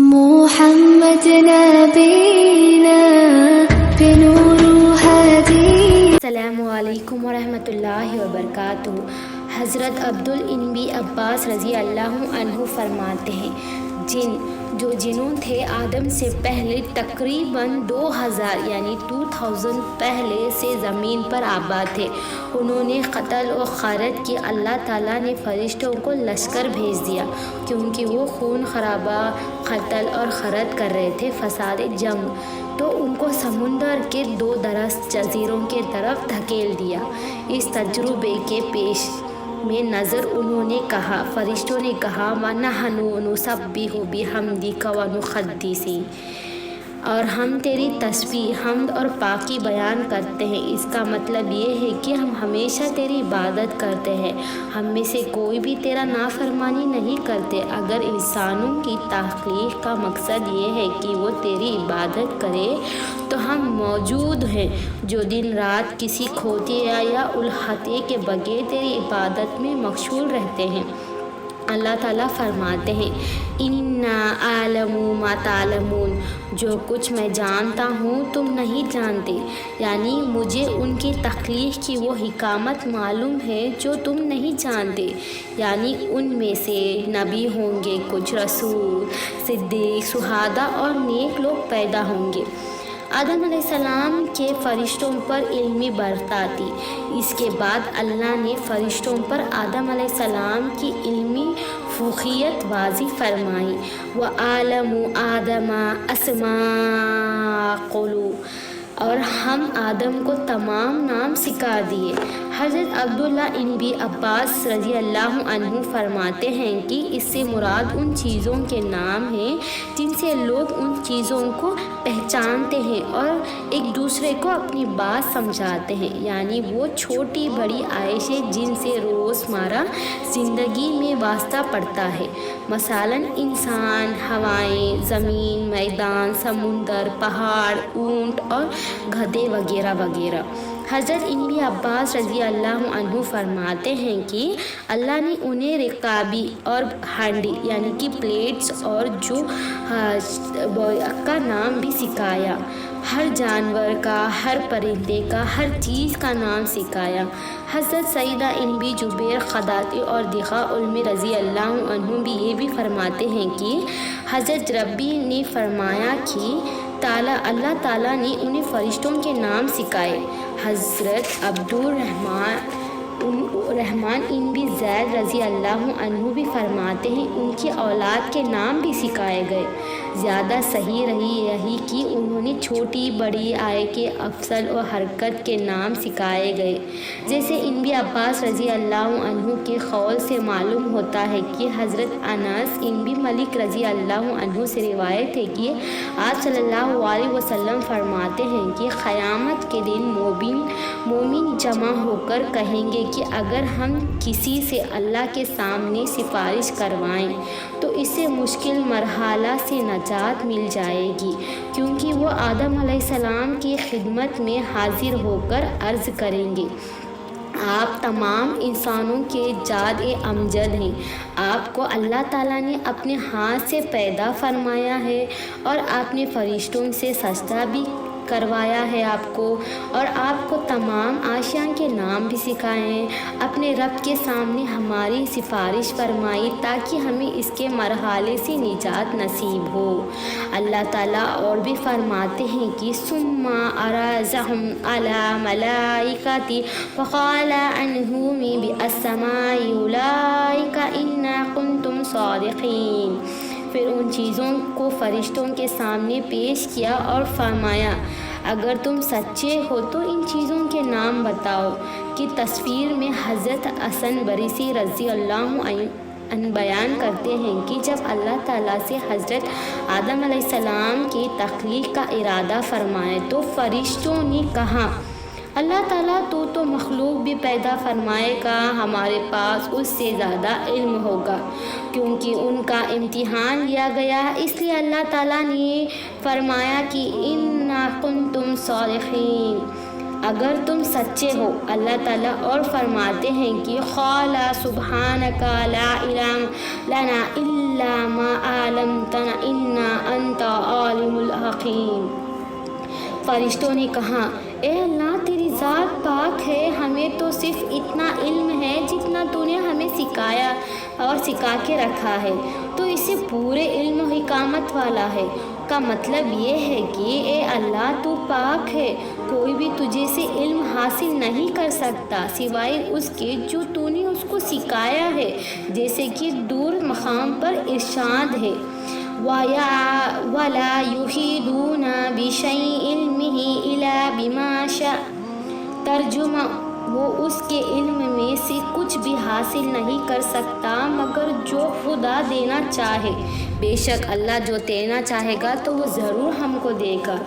محمد نبینا بنور هدی۔ السلام علیکم ورحمۃ اللہ وبرکاتہ۔ حضرت عبدالنبی عباس رضی اللہ عنہ فرماتے ہیں، جنوں تھے آدم سے پہلے تقریباً 2000 یعنی 2000 پہلے سے زمین پر آباد تھے، انہوں نے قتل و غارت کی۔ اللہ تعالیٰ نے فرشتوں کو لشکر بھیج دیا کیونکہ وہ خون خرابہ، قتل اور غارت کر رہے تھے، فساد جنگ، تو ان کو سمندر کے 2 درست جزیروں کے طرف دھکیل دیا۔ اس تجربے کے پیش میں نظر انہوں نے کہا، فرشتوں نے کہا، وَنَحْنُ نُسَبِّحُ بِحَمْدِكَ وَنُقَدِّسُ، اور ہم تیری تسبیح، حمد اور پاکی بیان کرتے ہیں۔ اس کا مطلب یہ ہے کہ ہم ہمیشہ تیری عبادت کرتے ہیں، ہم میں سے کوئی بھی تیرا نافرمانی نہیں کرتے۔ اگر انسانوں کی تخلیق کا مقصد یہ ہے کہ وہ تیری عبادت کرے تو ہم موجود ہیں جو دن رات کسی کھوتے یا الحاطے کے بغیر تیری عبادت میں مشغول رہتے ہیں۔ اللہ تعالیٰ فرماتے ہیں، اِنَّا أَعْلَمُ مَا تَعْلَمُونَ، جو کچھ میں جانتا ہوں تم نہیں جانتے، یعنی مجھے ان کی تخلیق کی وہ حکمت معلوم ہے جو تم نہیں جانتے، یعنی ان میں سے نبی ہوں گے، کچھ رسول، صدیق، شہداء اور نیک لوگ پیدا ہوں گے۔ آدم علیہ السلام کے فرشتوں پر علمی برتاتی۔ اس کے بعد اللہ نے فرشتوں پر آدم علیہ السلام کی علمی فوقیت واضح فرمائی۔ وَعَلَّمَ آدَمَ الْأَسْمَاءَ كُلَّهَا، اور ہم آدم کو تمام نام سکھا دیے۔ حضرت عبدالنبی عباس رضی اللہ عنہ فرماتے ہیں کہ اس سے مراد ان چیزوں کے نام ہیں جن سے لوگ ان چیزوں کو پہچانتے ہیں اور ایک دوسرے کو اپنی بات سمجھاتے ہیں، یعنی وہ چھوٹی بڑی عائشیں جن سے روزمرہ زندگی میں واسطہ پڑتا ہے، مثلاً انسان، ہوائیں، زمین، میدان، سمندر، پہاڑ، اونٹ اور گدھے وغیرہ وغیرہ۔ حضرت ابن عباس رضی اللہ عنہ فرماتے ہیں کہ اللہ نے انہیں رکابی اور ہانڈی یعنی کہ پلیٹس اور جو کا نام بھی سکھایا، ہر جانور کا، ہر پرندے کا، ہر چیز کا نام سکھایا۔ حضرت سیدہ ابن جبیر خداتی اور دیگر علماء رضی اللہ عنہ بھی یہ بھی فرماتے ہیں کہ حضرت ربی نے فرمایا کہ اللہ تعالیٰ نے انہیں فرشتوں کے نام سکھائے۔ حضرت عبدالرحمن ابن زید رضی اللہ عنہ بھی فرماتے ہیں ان کی اولاد کے نام بھی سکھائے گئے۔ زیادہ صحیح رہی یہی کہ انہوں نے چھوٹی بڑی آئے کے افضل و حرکت کے نام سکھائے گئے۔ جیسے ابن عباس رضی اللہ عنہ کے قول سے معلوم ہوتا ہے کہ حضرت انس ابن مالک رضی اللہ عنہ سے روایت ہے کہ آپ صلی اللہ علیہ وسلم فرماتے ہیں کہ قیامت کے دن مومن جمع ہو کر کہیں گے کہ اگر ہم کسی سے اللہ کے سامنے سفارش کروائیں تو اسے مشکل مرحلہ سے نجات مل جائے گی، کیونکہ وہ آدم علیہ السلام کی خدمت میں حاضر ہو کر عرض کریں گے، آپ تمام انسانوں کے جاد امجد ہیں، آپ کو اللہ تعالیٰ نے اپنے ہاتھ سے پیدا فرمایا ہے اور آپ نے فرشتوں سے سجدہ بھی کروایا ہے آپ کو، اور آپ کو تمام اشیاء کے نام بھی سکھائے، اپنے رب کے سامنے ہماری سفارش فرمائی تاکہ ہمیں اس کے مرحلے سے نجات نصیب ہو۔ اللہ تعالیٰ اور بھی فرماتے ہیں کہ ثم عرضهم على ملائکتی فقال عنهم بالسماء اولئک انا کنتم صادقین، پھر ان چیزوں کو فرشتوں کے سامنے پیش کیا اور فرمایا اگر تم سچے ہو تو ان چیزوں کے نام بتاؤ۔ کہ تصویر میں حضرت حسن بصری رضی اللہ عنہ بیان کرتے ہیں کہ جب اللہ تعالیٰ سے حضرت آدم علیہ السلام کی تخلیق کا ارادہ فرمائے تو فرشتوں نے کہا، اللہ تعالیٰ تو مخلوق بھی پیدا فرمائے گا، ہمارے پاس اس سے زیادہ علم ہوگا، کیونکہ ان کا امتحان لیا گیا، اس لیے اللہ تعالیٰ نے فرمایا کہ انا کنتم صادقین، اگر تم سچے ہو۔ اللہ تعالیٰ اور فرماتے ہیں کہ قال سبحانک لا علم لنا الا ما علمتنا انا حکیم۔ فرشتوں نے کہا اے اللہ تیری ذات پاک ہے، ہمیں تو صرف اتنا علم ہے جتنا تو نے ہمیں سکھایا اور سکھا کے رکھا ہے، تو اسے پورے علم و حکمت والا ہے۔ کا مطلب یہ ہے کہ اے اللہ تو پاک ہے، کوئی بھی تجھے سے علم حاصل نہیں کر سکتا سوائے اس کے جو تو نے اس کو سکھایا ہے، جیسے کہ دور مقام پر ارشاد ہے وَلَا يُحِيطُونَ بِشَيْءٍ عِلْمِهِ إِلَّا بِمَا شَاءَ۔ ترجمہ، وہ اس کے علم میں سے کچھ بھی حاصل نہیں کر سکتا مگر جو خدا دینا چاہے، بے شک اللہ جو دینا چاہے گا تو وہ ضرور ہم کو دے گا۔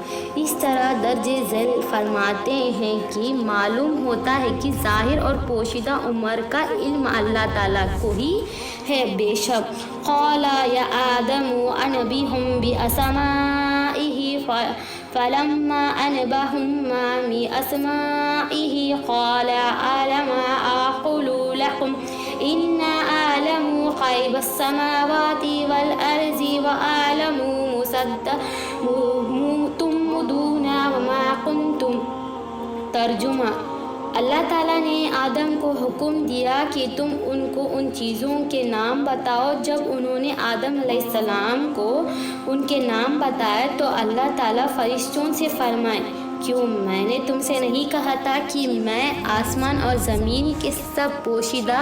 اس طرح درج ذیل فرماتے ہیں کہ معلوم ہوتا ہے کہ ظاہر اور پوشیدہ امور کا علم اللہ تعالیٰ کو ہی ہے۔ بے شک قال یا آدم انبئہم باسمائہم فلما انبأهم باسمائہم قال ألم أقل لكم إني أعلم غيب السماوات والأرض وأعلم ما تبدون وما كنتم۔ ترجمہ، اللہ تعالیٰ نے آدم کو حکم دیا کہ تم ان کو ان چیزوں کے نام بتاؤ۔ جب انہوں نے آدم علیہ السلام کو ان کے نام بتائے تو اللہ تعالیٰ فرشتوں سے فرمائے کیوں میں نے تم سے نہیں کہا تھا کہ میں آسمان اور زمین کے سب پوشیدہ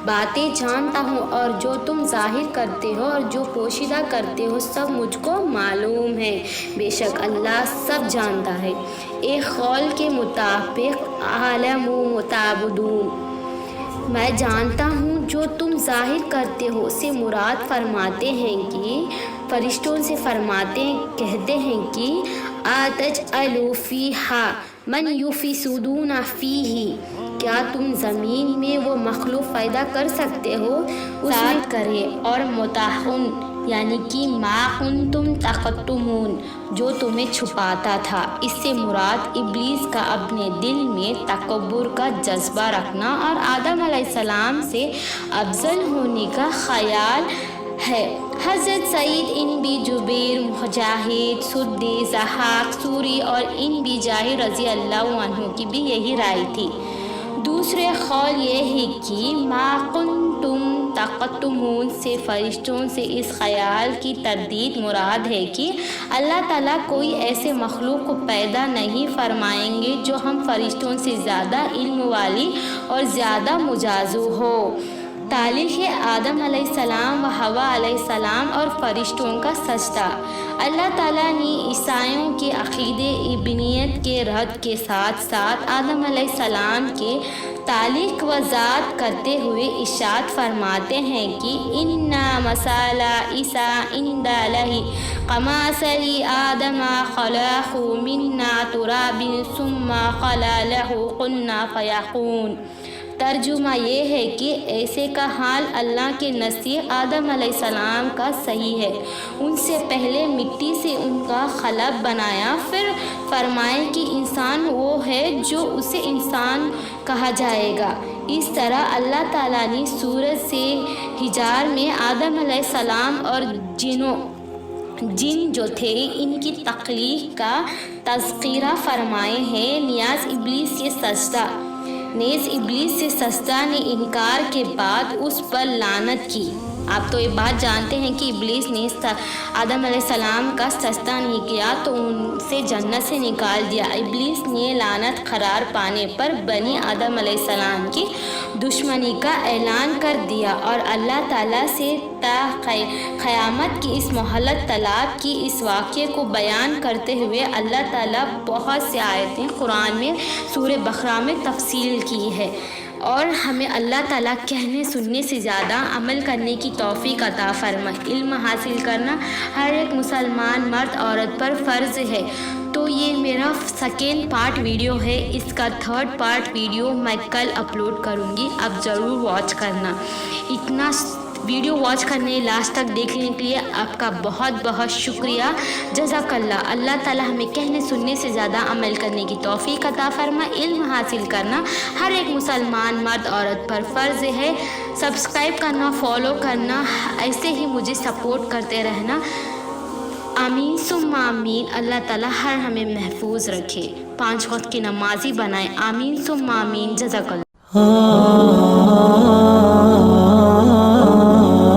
باتیں جانتا ہوں، اور جو تم ظاہر کرتے ہو اور جو پوشیدہ کرتے ہو سب مجھ کو معلوم ہے، بے شک اللہ سب جانتا ہے۔ ایک قول کے مطابق عالم و متعبدون، میں جانتا ہوں جو تم ظاہر کرتے ہو سے مراد فرماتے ہیں کہ فرشتوں سے کہتے ہیں کہ آتجعل فیہا من یفسدون فیہ، کیا تم زمین میں وہ مخلوق پیدا کر سکتے ہو اس میں کرے، اور متاحن یعنی کہ ما کنتم تکتمون، جو تمہیں چھپاتا تھا۔ اس سے مراد ابلیس کا اپنے دل میں تکبر کا جذبہ رکھنا اور آدم علیہ السلام سے افضل ہونے کا خیال ہے۔ حضرت سعید بن جبیر، مجاہد، سدی، ضحاک، سوری اور بن جاہر رضی اللہ عنہ کی بھی یہی رائے تھی۔ دوسرے قول یہ ہے کہ ما کنتم تکتمون سے فرشتوں سے اس خیال کی تردید مراد ہے کہ اللہ تعالیٰ کوئی ایسے مخلوق کو پیدا نہیں فرمائیں گے جو ہم فرشتوں سے زیادہ علم والی اور زیادہ مجازو ہو۔ تاریخ آدم علیہ السلام و حوا علیہ السلام اور فرشتوں کا سجدہ۔ اللہ تعالیٰ نے عیسائیوں کے عقیدے ابنیت کے رد کے ساتھ ساتھ آدم علیہ السلام کے تعلق و ذات کرتے ہوئے ارشاد فرماتے ہیں کہ اِنَّ مَثَلَ عِیسیٰ عِندَ اللہِ کَمَثَلِ آدَمَ خَلَقَهُ مِن تُرَابٍ ثُمَّ قَالَ لَهُ كُن فَيَكُونُ۔ ترجمہ یہ ہے کہ ایسے کا حال اللہ کے نزدیک آدم علیہ السلام کا صحیح ہے، ان سے پہلے مٹی سے ان کا خلق بنایا، پھر فرمائے کہ انسان وہ ہے جو اسے انسان کہا جائے گا۔ اس طرح اللہ تعالیٰ نے سورۃ سے حجر میں آدم علیہ السلام اور جن جو تھے ان کی تخلیق کا تذکرہ فرمائے ہیں۔ نیز ابلیس سے سجدہ نے انکار کے بعد اس پر لعنت کی۔ آپ تو یہ بات جانتے ہیں کہ ابلیس نے آدم علیہ السلام کا سجدہ نہیں کیا تو ان سے جنت سے نکال دیا۔ ابلیس نے لعنت قرار پانے پر بنی آدم علیہ السلام کی دشمنی کا اعلان کر دیا اور اللہ تعالیٰ سے تا قیامت کی اس مہلت طلب کی۔ اس واقعے کو بیان کرتے ہوئے اللہ تعالیٰ بہت سے آیتیں قرآن میں سورہ بقرہ میں تفصیل کی ہے، اور ہمیں اللہ تعالیٰ کہنے سننے سے زیادہ عمل کرنے کی توفیق عطا فرمائے۔ علم حاصل کرنا ہر ایک مسلمان مرد عورت پر فرض ہے۔ تو یہ میرا سیکنڈ پارٹ ویڈیو ہے، اس کا تھرڈ پارٹ ویڈیو میں کل اپلوڈ کروں گی، آپ ضرور واچ کرنا۔ اتنا ویڈیو واچ کرنے لاسٹ تک دیکھنے کے لیے آپ کا بہت بہت شکریہ، جزاک اللہ۔ اللہ تعالیٰ ہمیں کہنے سننے سے زیادہ عمل کرنے کی توفیق عطا فرمائے۔ علم حاصل کرنا ہر ایک مسلمان مرد عورت پر فرض ہے۔ سبسکرائب کرنا، فالو کرنا، ایسے ہی مجھے سپورٹ کرتے رہنا۔ آمین ثم آمین. اللہ تعالیٰ ہر ہمیں محفوظ رکھے. 5 وقت کی نمازی بنائے. آمین ثم آمین. جزاک اللہ.